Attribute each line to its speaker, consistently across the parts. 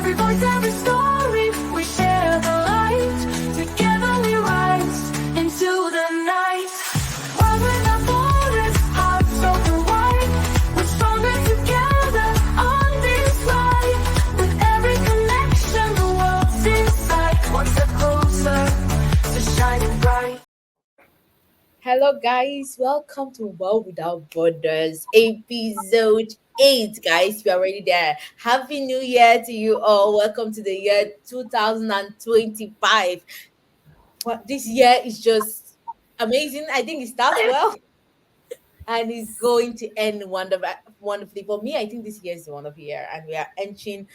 Speaker 1: Every voice, every story, we share the light. Together we rise into the night. World without borders, hearts open wide. We're stronger together on this ride. With every connection, the world's inside. One step closer to shining bright.
Speaker 2: Hello, guys. Welcome to World Without Borders, episode 8. Guys, we are already there. Happy New Year to you all. Welcome to the year 2025. Well, this year is just amazing. I think it starts well and it's going to end wonderfully. For me, I think this year is the wonderful year, and we are entering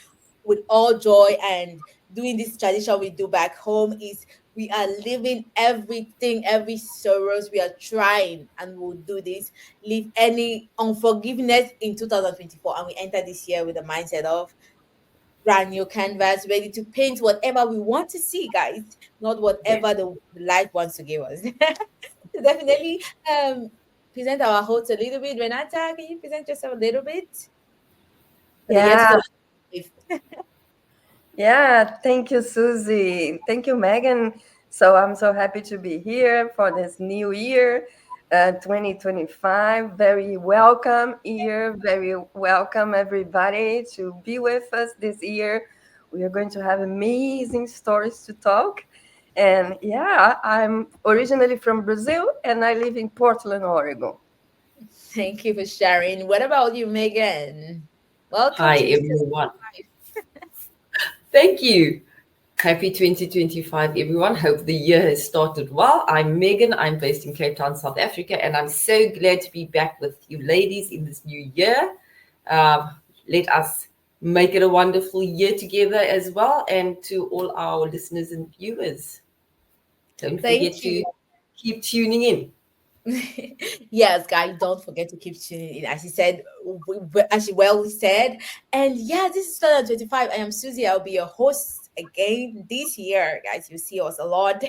Speaker 2: with all joy and doing this tradition we do back home is we are living everything, every sorrows we are trying, and we'll do this. Leave any unforgiveness in 2024, and we enter this year with the mindset of brand new canvas, ready to paint whatever we want to see, guys, not
Speaker 3: Yes.
Speaker 2: whatever the life wants to give us. So definitely present our host a little bit. Renata, can you present yourself a little bit for the year
Speaker 3: Yeah,
Speaker 2: 2025?
Speaker 3: yeah. Thank you, Suzy. Thank you, Megan. So I'm so happy to be here for this new year, 2025. Very welcome year. Very welcome, everybody, to be with us this year. We are going to have amazing stories to talk. And yeah, I'm originally from Brazil and I live in Portland, Oregon.
Speaker 2: Thank you for sharing. What about you, Megan? Welcome
Speaker 4: Hi,
Speaker 2: to
Speaker 4: everyone.
Speaker 2: 2025.
Speaker 4: Thank you. Happy 2025, everyone. Hope the year has started well. I'm Megan. I'm based in Cape Town, South Africa, and I'm so glad to be back with you ladies in this new year. Let us make it a wonderful year together as well. And to all our listeners and viewers, don't forget
Speaker 2: Thank you.
Speaker 4: to keep tuning in.
Speaker 2: Yes, guys, don't forget to keep tuning in. As you said, as you well said. And yeah, this is 2025. I am Suzy. I'll be your host again this year, guys. You see us a lot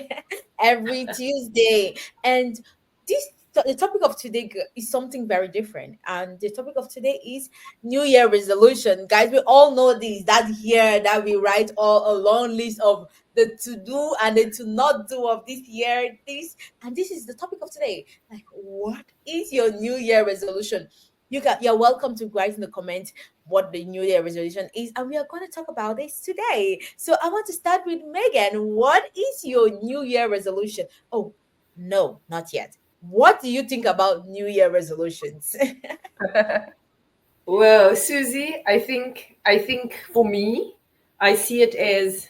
Speaker 2: every Tuesday. And this the topic of today is something very different. And the topic of today is New Year resolution. Guys, we all know this, that year that we write all a long list of the to do and the to not do of this year. This and this is the topic of today, like, what is your New Year resolution? You're welcome to write in the comments what the New Year resolution is, and we are going to talk about this today. So I want to start with Megan. What is your New Year resolution? Oh, no, not yet. What do you think about New Year resolutions?
Speaker 4: Well, Susie, I think for me, I see it as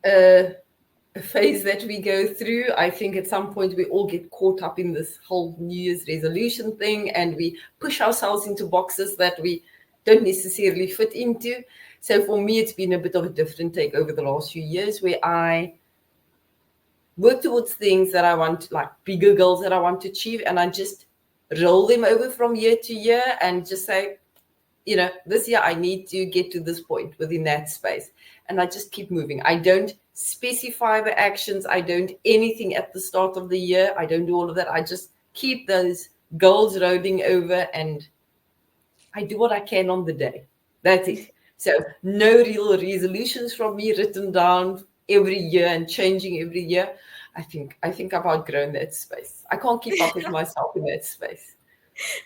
Speaker 4: a phase that we go through. I think at some point we all get caught up in this whole New Year's resolution thing and we push ourselves into boxes that we don't necessarily fit into. So for me, it's been a bit of a different take over the last few years where I work towards things that I want, like bigger goals that I want to achieve, and I just roll them over from year to year and just say, this year I need to get to this point within that space. And I just keep moving. I don't specify the actions. I don't anything at the start of the year. I don't do all of that. I just keep those goals rolling over and I do what I can on the day. That's it. So no real resolutions from me written down every year and changing every year. I think I've outgrown that space. I can't keep up with myself in that space.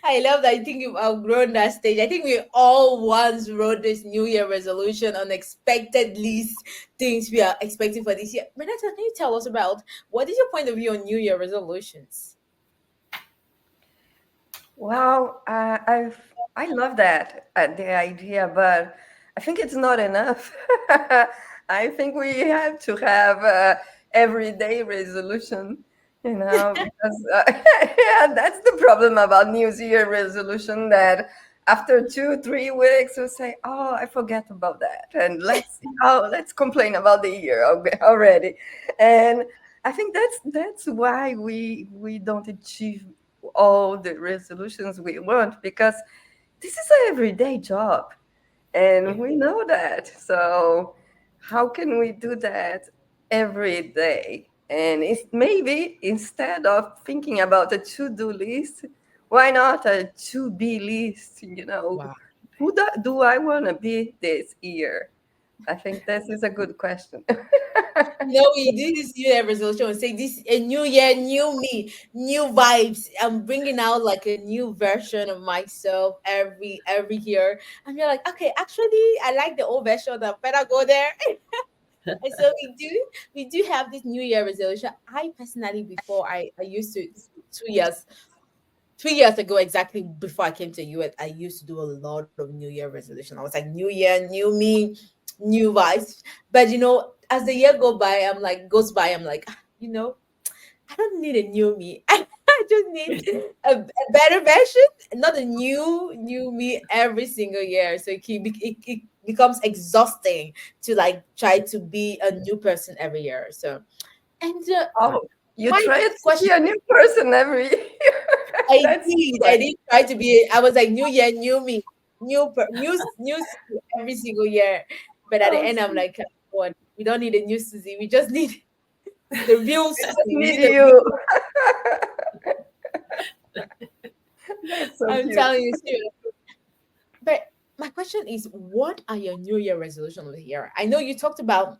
Speaker 2: I love that. I think you've outgrown that stage. I think we all once wrote this New Year resolution, unexpected list, things we are expecting for this year. Renata, can you tell us about what is your point of view on New Year resolutions?
Speaker 3: Well, I love that the idea, but I think it's not enough. I think we have to have everyday resolution, because yeah, that's the problem about New Year resolution. That after 2 3 weeks, we say, "Oh, I forget about that," and let's complain about the year already. And I think that's why we don't achieve all the resolutions we want, because this is an everyday job and
Speaker 4: Yeah.
Speaker 3: we know that. So how can we do that every day? And it's maybe instead of thinking about a to-do list, why not a to-be list?
Speaker 2: Wow.
Speaker 3: do I want to be this year? I think this is a good question.
Speaker 2: We do this New Year resolution. We say this a new year, new me, new vibes. I'm bringing out like a new version of myself every year. And you're like, okay, actually, I like the old version. I better go there. And so we do have this New Year resolution. I personally, before I used to 2 years 3 years ago, exactly before I came to US, I used to do a lot of New Year resolution. I was like, New Year, new me, new vibes. But as the year goes by, I'm like, I don't need a new me. I just need a better version, not a new me every single year. So it becomes exhausting to like try to be a new person every year. So and
Speaker 3: Oh, you
Speaker 2: my
Speaker 3: try to be
Speaker 2: question
Speaker 3: a new person every year. That's
Speaker 2: I
Speaker 3: funny.
Speaker 2: did try to be. I was like, new year, new me, new Susie every single year. But at the
Speaker 3: Oh,
Speaker 2: end, I'm
Speaker 3: sweet.
Speaker 2: like, what? We don't need a new Susie. We just need the real
Speaker 3: I just
Speaker 2: Susie. We
Speaker 3: need
Speaker 2: need the real.
Speaker 3: you. That's so
Speaker 2: I'm
Speaker 3: cute.
Speaker 2: telling you, seriously. But my question is, what are your New Year resolution over here? I know you talked about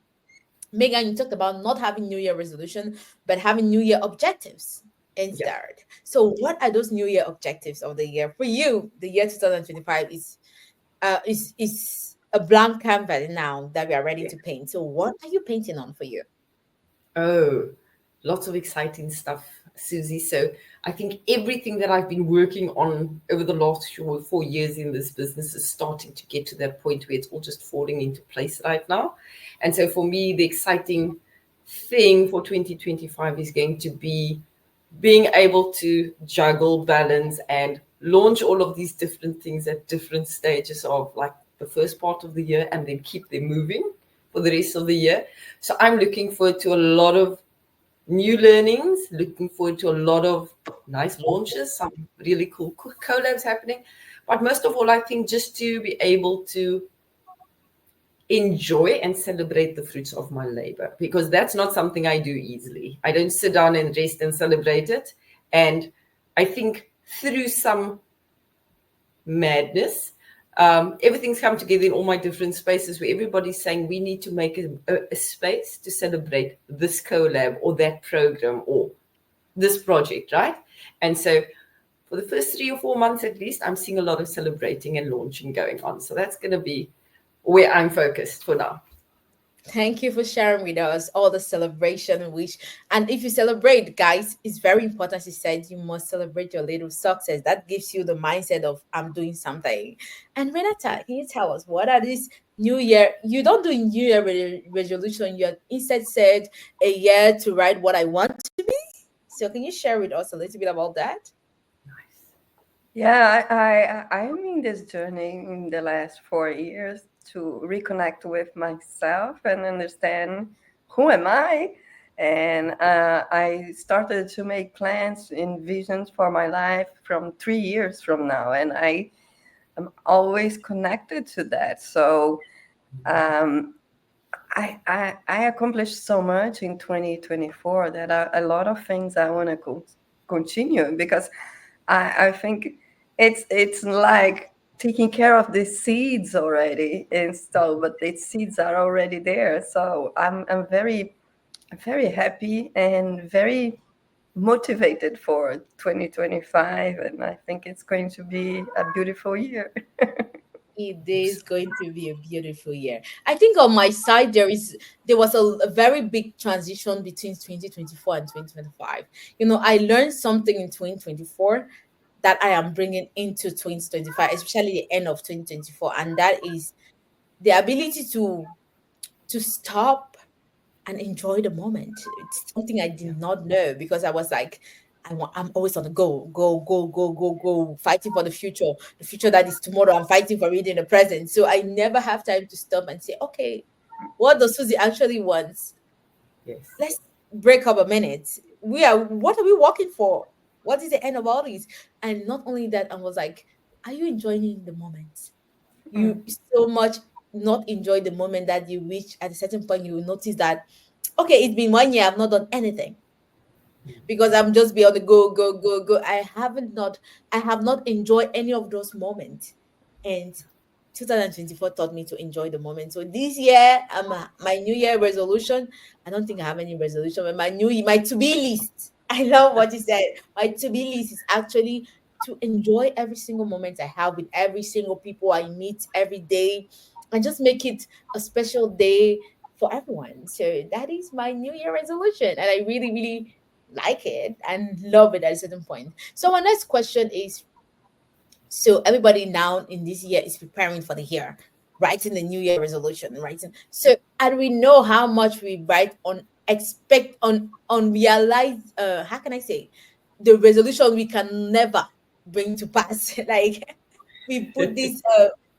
Speaker 2: Megan. You talked about not having New Year resolution, but having New Year objectives
Speaker 4: Yeah.
Speaker 2: instead. So, what are those New Year objectives of the year for you? The year 2025 is a blank canvas now that we are ready
Speaker 4: Yeah.
Speaker 2: to paint. So what are you painting on for you?
Speaker 4: Oh, lots of exciting stuff, Susie. So I think everything that I've been working on over the last 4 years in this business is starting to get to that point where it's all just falling into place right now. And so for me, the exciting thing for 2025 is going to be being able to juggle, balance, and launch all of these different things at different stages of like the first part of the year and then keep them moving for the rest of the year. So I'm looking forward to a lot of new learnings, looking forward to a lot of nice launches, some really cool collabs happening. But most of all, I think just to be able to enjoy and celebrate the fruits of my labor, because that's not something I do easily. I don't sit down and rest and celebrate it. And I think through some madness, everything's come together in all my different spaces where everybody's saying we need to make a space to celebrate this collab or that program or this project, right? And so for the first 3 or 4 months at least, I'm seeing a lot of celebrating and launching going on. So that's going to be where I'm focused for now.
Speaker 2: Thank you for sharing with us all the celebration wish. And if you celebrate, guys, it's very important. She said you must celebrate your little success. That gives you the mindset of I'm doing something. And Renata, can you tell us what are these New Year? You don't do New Year resolution. You instead said a year to write what I want to be. So can you share with us a little bit about that?
Speaker 3: Yeah, I'm in this journey in the last 4 years to reconnect with myself and understand who am I. And I started to make plans and visions for my life from 3 years from now, and I am always connected to that. So um, I accomplished so much in 2024 that a lot of things I want to continue, because I think it's like taking care of the seeds already installed, but the seeds are already there. So I'm very happy and very motivated for 2025, and I think it's going to be a beautiful year.
Speaker 2: It is going to be a beautiful year. I think on my side there was a very big transition between 2024 and 2025. I learned something in 2024 that I am bringing into 2025, especially the end of 2024, and that is the ability to stop and enjoy the moment. It's something I
Speaker 4: Yeah.
Speaker 2: did not know because I was like, I'm always on the go, go, go, go, go, go, fighting for the future that is tomorrow. I'm fighting for it in the present. So I never have time to stop and say, okay, what does Susie actually want?
Speaker 4: Yes.
Speaker 2: Let's break up a minute. What are we working for? What is the end of all this? And not only that, I was like, are you enjoying the moment?
Speaker 3: Mm.
Speaker 2: You so much not enjoy the moment that you reach at a certain point, you will notice that okay, it's been 1 year, I've not done anything because I'm just be on the go, go, go, go. I have not enjoyed any of those moments. And 2024 taught me to enjoy the moment. So this year, my New Year resolution. I don't think I have any resolution, but my to be list. I love what you said. My to be list is actually to enjoy every single moment I have with every single people I meet every day, and just make it a special day for everyone. So that is my New Year resolution, and I really, really like it and love it at a certain point. So our next question is, so everybody now in this year is preparing for the year, writing the New Year resolution, writing. So and we know how much we write on expect on realize. How can I say, the resolution we can never bring to pass. Like we put this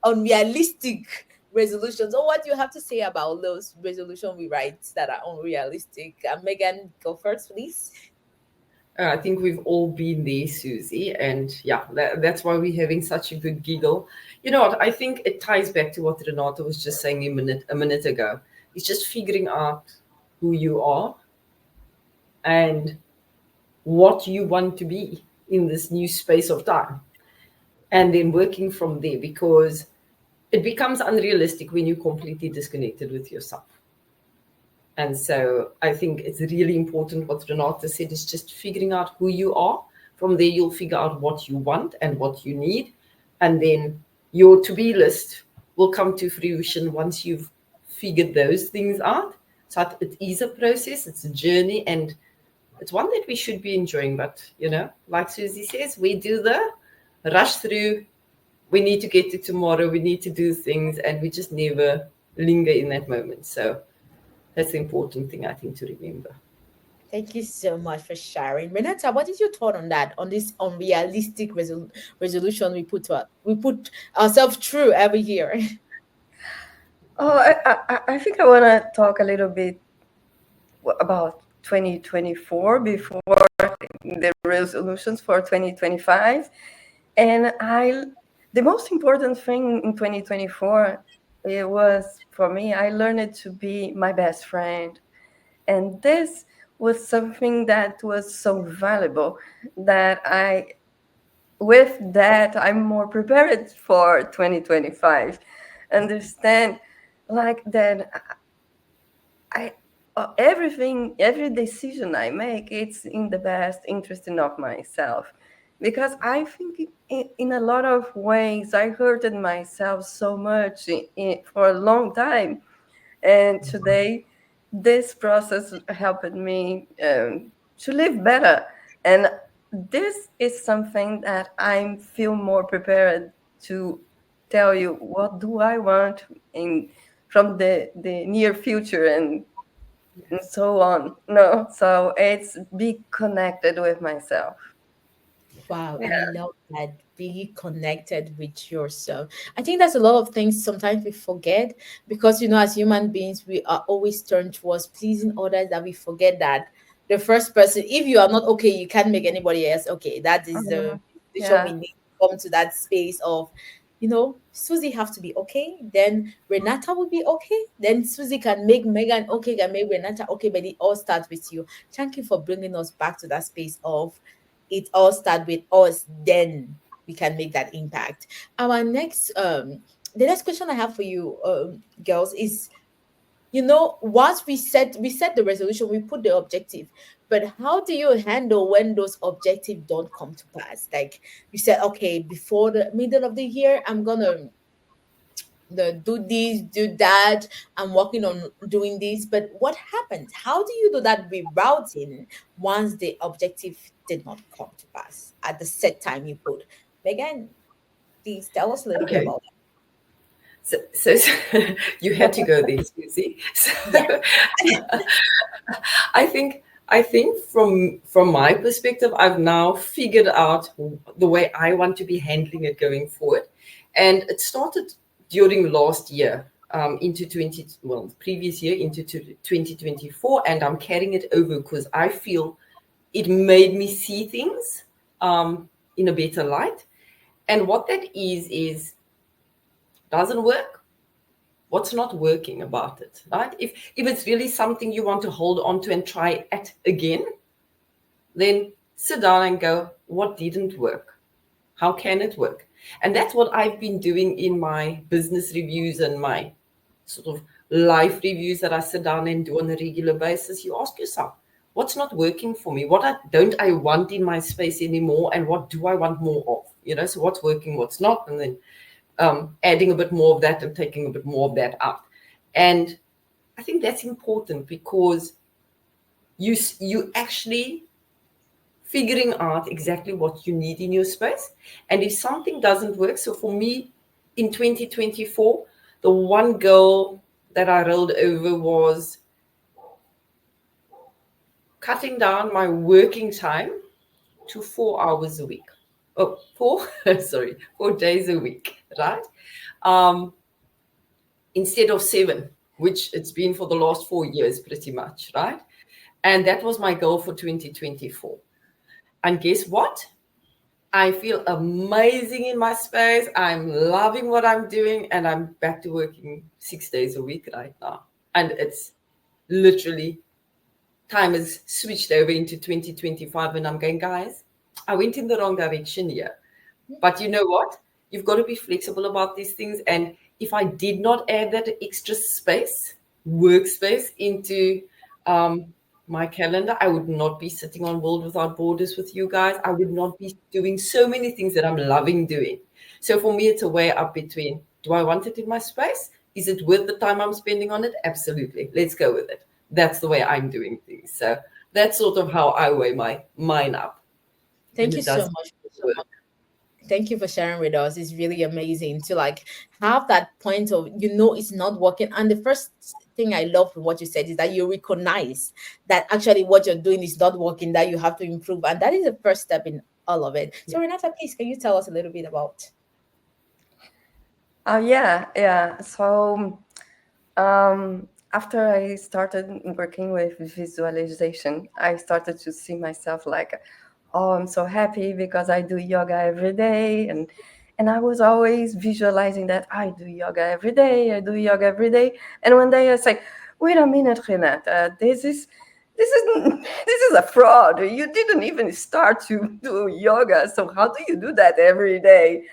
Speaker 2: unrealistic resolutions. So what do you have to say about those resolution we write that are unrealistic? Megan, go first, please.
Speaker 4: I think we've all been there, Susie, and yeah, that's why we're having such a good giggle. You know what? I think it ties back to what Renata was just saying a minute ago. It's just figuring out who you are and what you want to be in this new space of time, and then working from there, because it becomes unrealistic when you're completely disconnected with yourself. And so I think it's really important what Renata said is just figuring out who you are. From there, you'll figure out what you want and what you need. And then your to-be list will come to fruition once you've figured those things out. So it is a process, it's a journey, and it's one that we should be enjoying. But, like Susie says, we do the rush through. We need to get to tomorrow. We need to do things, and we just never linger in that moment. So that's the important thing, I think, to remember.
Speaker 2: Thank you so much for sharing. Renata, what is your thought on that? On this unrealistic resolution we put ourselves through every year.
Speaker 3: Oh, I think I want to talk a little bit about 2024 before the resolutions for 2025. And the most important thing in 2024, it was for me, I learned to be my best friend. And this was something that was so valuable that with that, I'm more prepared for 2025. Understand like that I every decision I make, it's in the best interest of myself, because I think in a lot of ways I hurted myself so much for a long time, and today this process helped me to live better. And this is something that I feel more prepared to tell you what do I want in from the near future, and so on. No, so it's be connected with myself.
Speaker 2: Wow, I
Speaker 3: Yeah.
Speaker 2: love that. Be connected with yourself. I think that's a lot of things sometimes we forget because, as human beings, we are always turned towards pleasing others, that we forget that the first person, if you are not okay, you can't make anybody else okay. That is the decision we
Speaker 3: Yeah.
Speaker 2: need to come to that space of, Susie have to be okay. Then Renata will be okay. Then Susie can make Megan okay, can make Renata okay, but it all starts with you. Thank you for bringing us back to that space of it all start with us, then we can make that impact. Our next the next question I have for you, girls, is, once we set the resolution, we put the objective, but how do you handle when those objectives don't come to pass? Like you said, okay, before the middle of the year, I'm gonna do this, do that. I'm working on doing this. But what happens? How do you do that rerouting once the objective did not come to pass at the set time you put? Megan, please tell us a little bit
Speaker 4: Okay.
Speaker 2: about
Speaker 4: So you had to go there, Susie. So
Speaker 2: that.
Speaker 4: I think from my perspective, I've now figured out the way I want to be handling it going forward, and it started during last year, into previous year into 2024, and I'm carrying it over because I feel it made me see things in a better light. And what that is doesn't work. What's not working about it, right? If it's really something you want to hold on to and try at again, then sit down and go, what didn't work? How can it work? And that's what I've been doing in my business reviews and my sort of life reviews that I sit down and do on a regular basis. You ask yourself, what's not working for me? Don't I want in my space anymore? And what do I want more of? So what's working, what's not? And then adding a bit more of that and taking a bit more of that out. And I think that's important because you actually figuring out exactly what you need in your space. And if something doesn't work, so for me in 2024, the one goal that I rolled over was cutting down my working time to 4 hours a week. Oh, sorry, 4 days a week, right? Um, Instead of 7, which it's been for the last 4 years pretty much, right? And that was my goal for 2024. And guess what? I feel amazing in my space. I'm loving what I'm doing, and I'm back to working 6 days a week right now. And it's literally time has switched over into 2025, and I'm going, guys, I went in the wrong direction here. But you know what? You've got to be flexible about these things. And if I did not add that extra space, workspace into my calendar, I would not be sitting on World Without Borders with you guys. I would not be doing so many things that I'm loving doing. So for me, it's a way up between, do I want it in my space? Is it worth the time I'm spending on it? Absolutely. Let's go with it. That's the way I'm doing things. So that's sort of how I weigh my mine up when
Speaker 2: Thank you
Speaker 4: it
Speaker 2: so
Speaker 4: does
Speaker 2: much.
Speaker 4: work.
Speaker 2: Thank you for sharing with us. It's really amazing to like have that point of it's not working. And the first thing I love from what you said is that you recognize that actually what you're doing is not working, that you have to improve. And that is the first step in all of it. So Renata, please can you tell us a little bit about?
Speaker 3: Yeah. So after I started working with visualization, I started to see myself like, oh, I'm so happy because I do yoga every day, and I was always visualizing that I do yoga every day, I do yoga every day, and one day I say, wait a minute, Renata, this is this is a fraud. You didn't even start to do yoga, so how do you do that every day?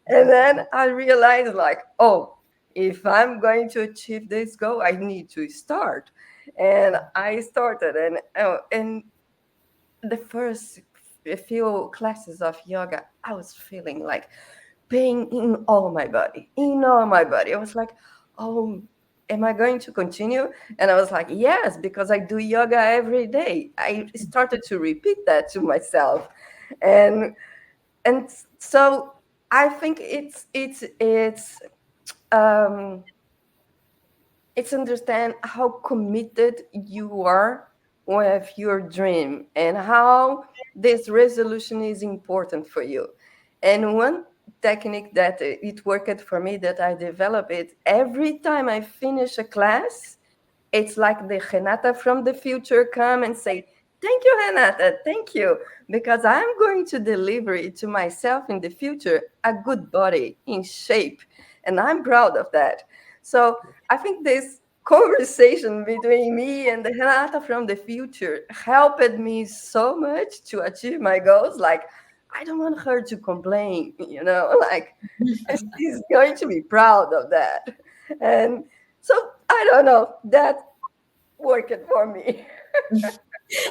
Speaker 3: And then I realized, like, oh, if I'm going to achieve this goal, I need to start. And I started, and the first few classes of yoga, I was feeling like pain in all my body, in all my body. I was like, oh, am I going to continue? And I was like, yes, because I do yoga every day. I started to repeat that to myself, and and so I think um, it's understand how committed you are with your dream and how this resolution is important for you. And one technique that it worked for me, that I developed it every time I finish a class, it's like the Renata from the future come and say, thank you, Renata, thank you, because I'm going to deliver it to myself in the future, a good body in shape. And I'm proud of that. So I think this conversation between me and the Renata from the future helped me so much to achieve my goals. Like, I don't want her to complain, like, she's going to be proud of that. And so I don't know, that worked for me.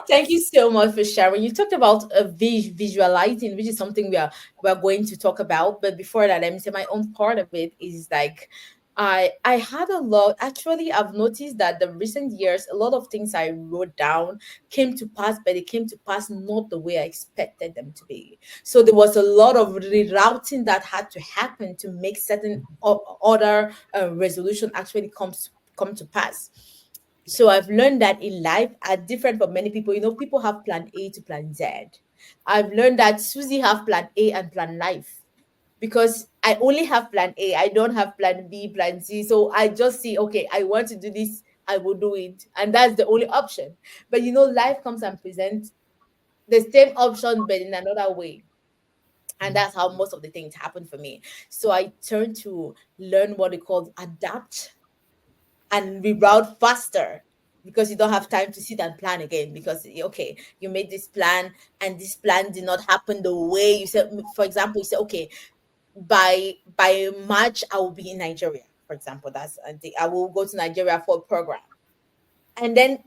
Speaker 2: Thank you so much for sharing. You talked about visualizing, which is something we are going to talk about. But before that, let me say my own part of it is like I had a lot. Actually, I've noticed that the recent years, a lot of things I wrote down came to pass, but they came to pass not the way I expected them to be. So there was a lot of rerouting that had to happen to make certain other resolution actually come to pass. So I've learned that in life are different from many people. People have plan A to plan Z. I've learned that Susie have plan A and plan life because I only have plan A. I don't have plan B, plan C. So I just see, okay, I want to do this, I will do it. And that's the only option. But life comes and presents the same option but in another way. And that's how most of the things happen for me. So I turn to learn what they call adapt and reroute faster. because you don't have time to sit and plan again, because okay, you made this plan and this plan did not happen the way you said. For example, you say, okay, by March I will be in Nigeria, for example. That's I think I will go to Nigeria for a program, and then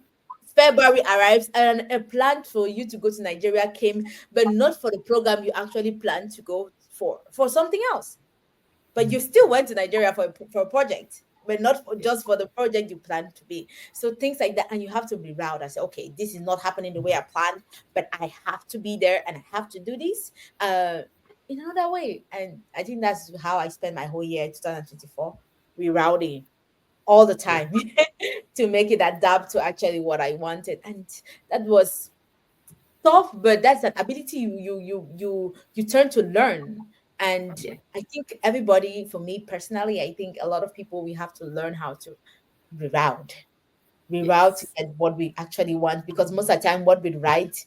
Speaker 2: February arrives and a plan for you to go to Nigeria came, but not for the program you actually planned to go for something else. But you still went to Nigeria for a project, but not for, just for the project you planned to be. So things like that, and you have to reroute and say, okay, this is not happening the way I planned, but I have to be there and I have to do this in another way. And I think that's how I spent my whole year 2024, rerouting all the
Speaker 4: Yeah.
Speaker 2: time to make it adapt to actually what I wanted. And that was tough, but that's an ability you turn to learn. And
Speaker 4: Yeah.
Speaker 2: I think everybody, for me personally, I think a lot of people, we have to learn how to reroute reroute to
Speaker 4: Yes.
Speaker 2: get what we actually want, because most of the time what we write,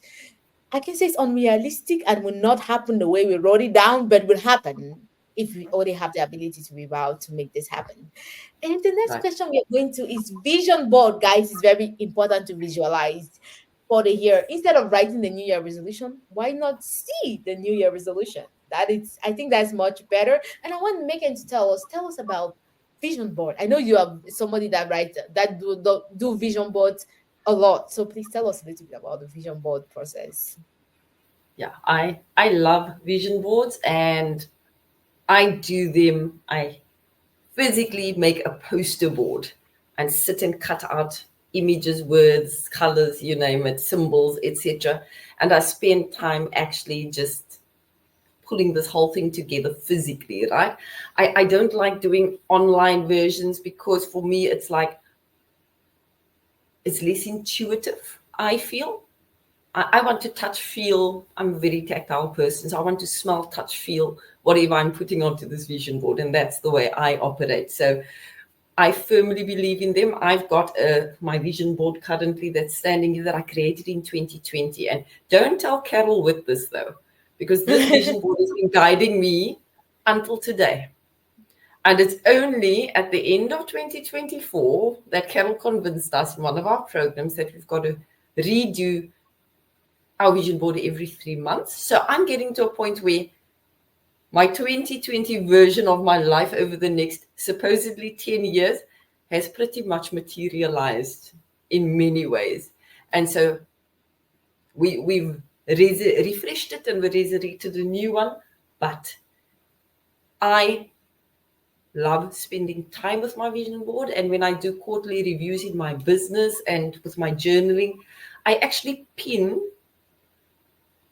Speaker 2: I can say it's unrealistic and will not happen the way we wrote it down, but will happen if we already have the ability to reroute to make this happen. And the next
Speaker 4: Right.
Speaker 2: question we are going to is vision board, guys. Is very important to visualize for the year. Instead of writing the New Year resolution, why not see the New Year resolution? That is, I think that's much better. And I want Megan to tell us about vision board. I know you are somebody that writes that do vision boards a lot. So please tell us a little bit about the vision board process.
Speaker 4: Yeah. I love vision boards, and I do them. I physically make a poster board and sit and cut out images, words, colors, you name it, symbols, etc. And I spend time actually just pulling this whole thing together physically, right? I don't like doing online versions because for me it's like it's less intuitive, I feel. I want to touch, feel. I'm a very tactile person, so I want to smell, touch, feel whatever I'm putting onto this vision board, and that's the way I operate. So I firmly believe in them. I've got my vision board currently that's standing here that I created in 2020. And don't tell Carol with this though, because this vision board has been guiding me until today. And it's only at the end of 2024 that Carol convinced us in one of our programs that we've got to redo our vision board every 3 months. So I'm getting to a point where my 2020 version of my life over the next supposedly 10 years has pretty much materialized in many ways. And so we've refreshed it and we resurrected a new one. But I love spending time with my vision board. And when I do quarterly reviews in my business and with my journaling, I actually pin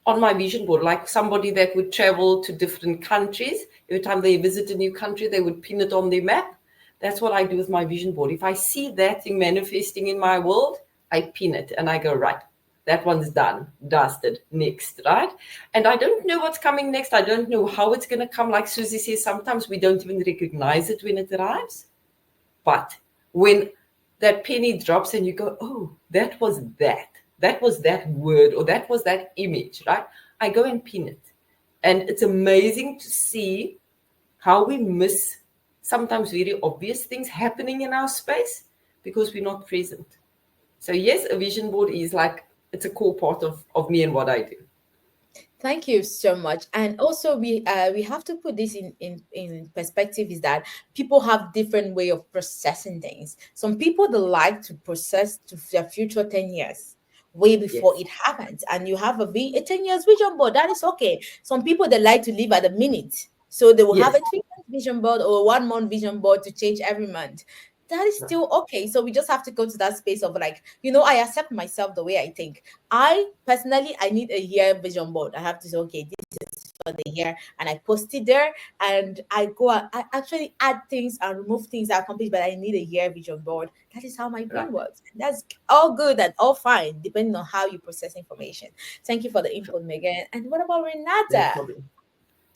Speaker 4: on my vision board, like somebody that would travel to different countries. Every time they visit a new country, they would pin it on their map. That's what I do with my vision board. If I see that thing manifesting in my world, I pin it and I go, right, that one's done, dusted, next, right? And I don't know what's coming next. I don't know how it's going to come. Like Suzy says, sometimes we don't even recognize it when it arrives. But when that penny drops and you go, oh, that was that. That was that word or that was that image, right? I go and pin it. And it's amazing to see how we miss sometimes very obvious things happening in our space because we're not present. So yes, a vision board is like, it's a core part of me and what I do.
Speaker 2: Thank you so much. And also we have to put this in perspective, is that people have different way of processing things. Some people, they like to process to their future 10 years way before
Speaker 4: Yes.
Speaker 2: it happens. And you have a 10 years vision board. That is okay. Some people, they like to live at a minute. So they will have
Speaker 4: Yes.
Speaker 2: a 3 month vision board or a 1 month vision board to change every month. That is
Speaker 4: Right.
Speaker 2: still okay. So we just have to go to that space of like, I accept myself the way I think. I personally, I need a year vision board. I have to say, okay, this is for the year, and I post it there, and I actually add things and remove things I accomplish, but I need a year vision board. That is how my brain
Speaker 4: Right.
Speaker 2: works. And that's all good and all fine, depending on how you process information. Thank you for the
Speaker 4: Sure.
Speaker 2: input, Megan. And what about
Speaker 4: No
Speaker 2: Renata?
Speaker 4: problem.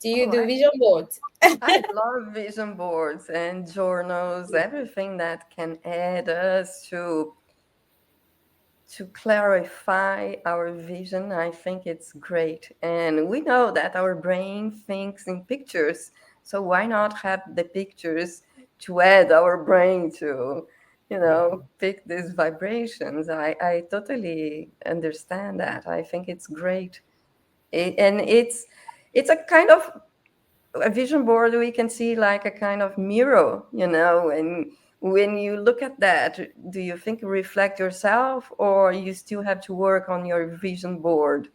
Speaker 2: Do you
Speaker 3: Oh,
Speaker 2: do vision boards?
Speaker 3: I love vision boards and journals, everything that can aid us to clarify our vision. I think it's great. And we know that our brain thinks in pictures. So why not have the pictures to add our brain pick these vibrations. I totally understand that. I think it's great. And it's a kind of a vision board we can see like a kind of mirror, and when you look at that, do you think you reflect yourself, or you still have to work on your vision board?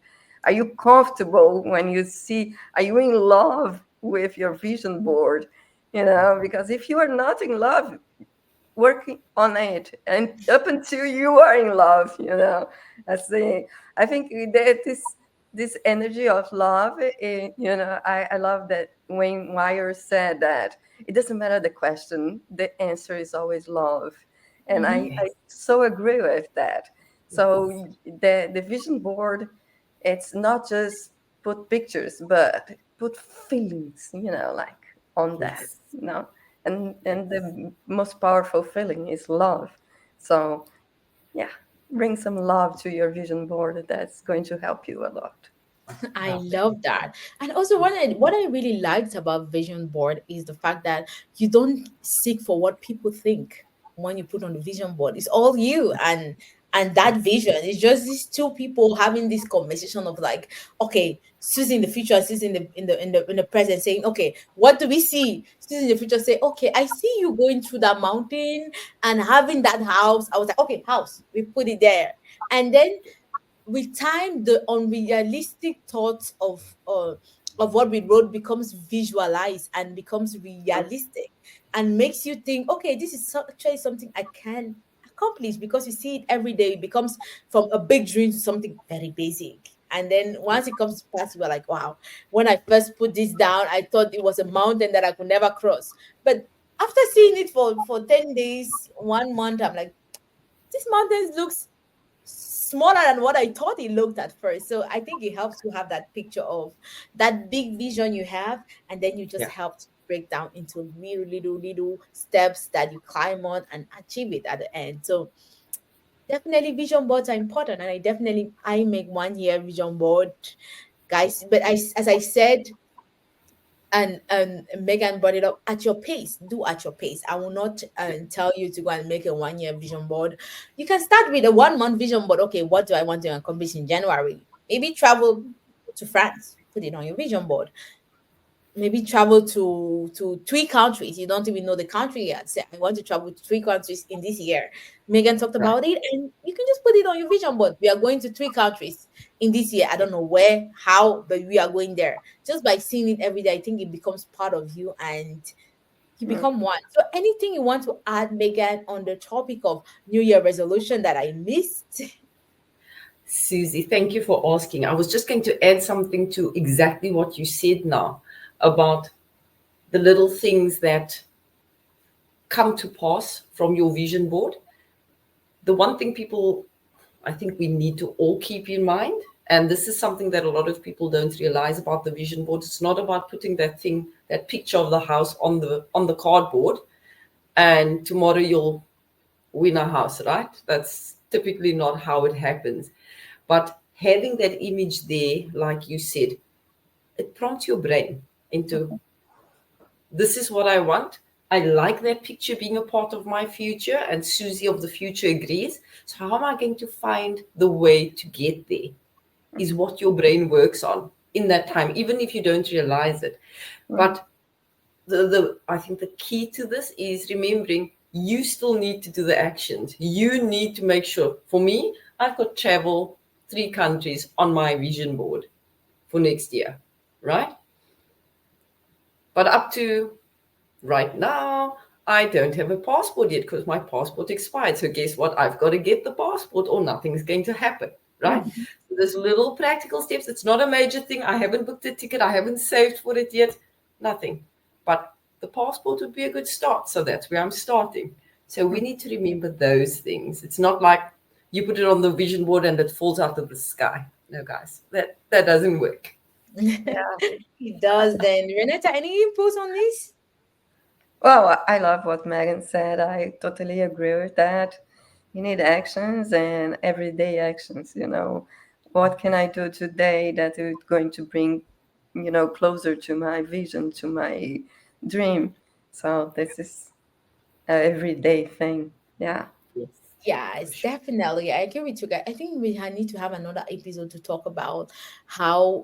Speaker 3: Are you comfortable when you see, are you in love with your vision board? Because if you are not in love, working on it, and up until you are in love, that's the, I think that this energy of love, I love that Wayne Wire said that it doesn't matter the question, the answer is always love. And I
Speaker 4: Yes.
Speaker 3: so agree with that. So
Speaker 4: Yes.
Speaker 3: the vision board, it's not just put pictures, but put feelings, like on that,
Speaker 4: Yes.
Speaker 3: and the most powerful feeling is love. So yeah, bring some love to your vision board. That's going to help you a lot.
Speaker 2: I
Speaker 4: Love it.
Speaker 2: love that. And also what I really liked about vision board is the fact that you don't seek for what people think when you put on the vision board. It's all you and that vision. It's just these two people having this conversation of like, okay, Susie in the future, Susie in the present saying, okay, what do we see? Susie in the future say, okay, I see you going through that mountain and having that house. I was like, okay, house, we put it there. And then with time the unrealistic thoughts of what we wrote becomes visualized and becomes realistic and makes you think, okay, this is actually something I can accomplish because you see it every day. It becomes from a big dream to something very basic, and then once it comes to pass, we're like, wow, when I first put this down, I thought it was a mountain that I could never cross. But after seeing it for 10 days, 1 month, I'm like, this mountain looks smaller than what I thought it looked at first. So I think it helps to have that picture of that big vision you have, and then you just
Speaker 4: Yeah.
Speaker 2: help to break down into little, little, little steps that you climb on and achieve it at the end. So definitely vision boards are important, and I make 1 year vision board, guys. But as I said, and Megan brought it up, at your pace. Do at your pace. I will not tell you to go and make a 1 year vision board. You can start with a 1 month vision board. Okay, what do I want to accomplish in January? Maybe travel to France. Put it on your vision board. Maybe travel to 3 countries. You don't even know the country yet. Say, I want to travel to 3 countries in this year. Megan talked
Speaker 3: Right.
Speaker 2: about it, and you can just put it on your vision board. We are going to 3 countries in this year. I don't know where, how, but we are going there. Just by seeing it every day, I think it becomes part of you and you
Speaker 3: Mm.
Speaker 2: become one. So anything you want to add, Megan, on the topic of New Year resolution that I missed?
Speaker 4: Susie, thank you for asking. I was just going to add something to exactly what you said now about the little things that come to pass from your vision board. The one thing people, I think we need to all keep in mind, and this is something that a lot of people don't realize about the vision board. It's not about putting that thing, that picture of the house on the cardboard, and tomorrow you'll win a house, right? That's typically not how it happens. But having that image there, like you said, it prompts your brain into, this is what I want. I like that picture being a part of my future, and Susie of the future agrees. So, how am I going to find the way to get there? Is what your brain works on in that time, even if you don't realize it.
Speaker 3: Mm.
Speaker 4: But the I think the key to this is remembering you still need to do the actions. You need to make sure. For me, I've got travel 3 countries on my vision board for next year, right? But up to right now, I don't have a passport yet because my passport expired. So guess what? I've got to get the passport or nothing's going to happen, right? So there's little practical steps. It's not a major thing. I haven't booked a ticket. I haven't saved for it yet. Nothing. But the passport would be a good start. So that's where I'm starting. So we need to remember those things. It's not like you put it on the vision board and it falls out of the sky. No, guys, that doesn't work.
Speaker 3: Yeah.
Speaker 2: It does. Then Renata, any inputs on this?
Speaker 3: Well, I love what Megan said. I totally agree with that. You need actions and everyday actions. What can I do today that is going to bring, closer to my vision, to my dream? So this is an everyday thing. Yeah.
Speaker 4: Yes. For
Speaker 2: Yes,
Speaker 4: sure.
Speaker 2: definitely. I agree with you guys. I think we need to have another episode to talk about how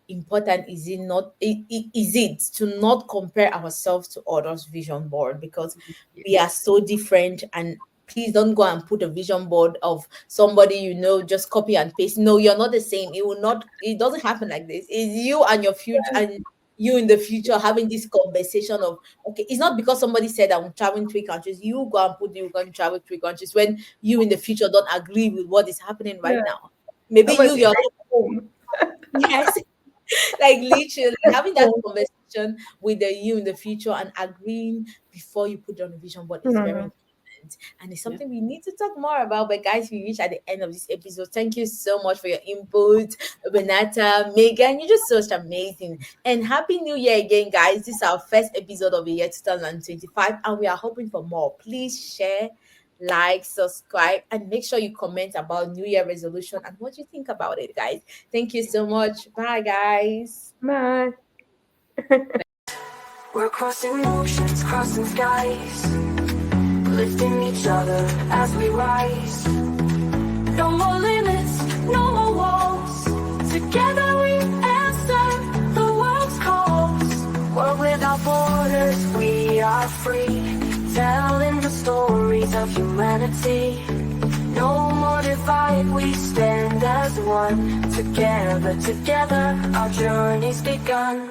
Speaker 2: important is it not is it to not compare ourselves to others' vision board, because we are
Speaker 4: Yes.
Speaker 2: so different. And please don't go and put a vision board of somebody just copy and paste. No, you're not the same. It will not. It doesn't happen like this. It's you and your future, and you in the future having this conversation of, okay, it's not because somebody said I'm traveling 3 countries, you go and put you going to travel 3 countries when you in the future don't agree with what is happening right
Speaker 3: Yeah.
Speaker 2: now. Maybe
Speaker 3: I must
Speaker 2: you're
Speaker 3: stay home.
Speaker 2: yes, like literally having that conversation with the you in the future and agreeing before you put on a vision board is very
Speaker 3: Mhm.
Speaker 2: important. And it's
Speaker 4: Yeah.
Speaker 2: something we need to talk more about. But guys, we reached at the end of this episode. Thank you so much for your input, Renata, Megan. You're just so amazing. And happy new year again, guys. This is our first episode of the year 2025, and we are hoping for more. Please share, like, subscribe, and make sure you comment about New Year resolution and what you think about it, guys. Thank you so much. Bye, guys.
Speaker 3: Bye.
Speaker 1: We're crossing oceans, crossing skies, lifting each other as we rise. No more limits, no more walls. Together we answer the world's calls. World without borders, we are free, telling the stories of humanity. No more divide, we stand as one. Together, together, our journey's begun.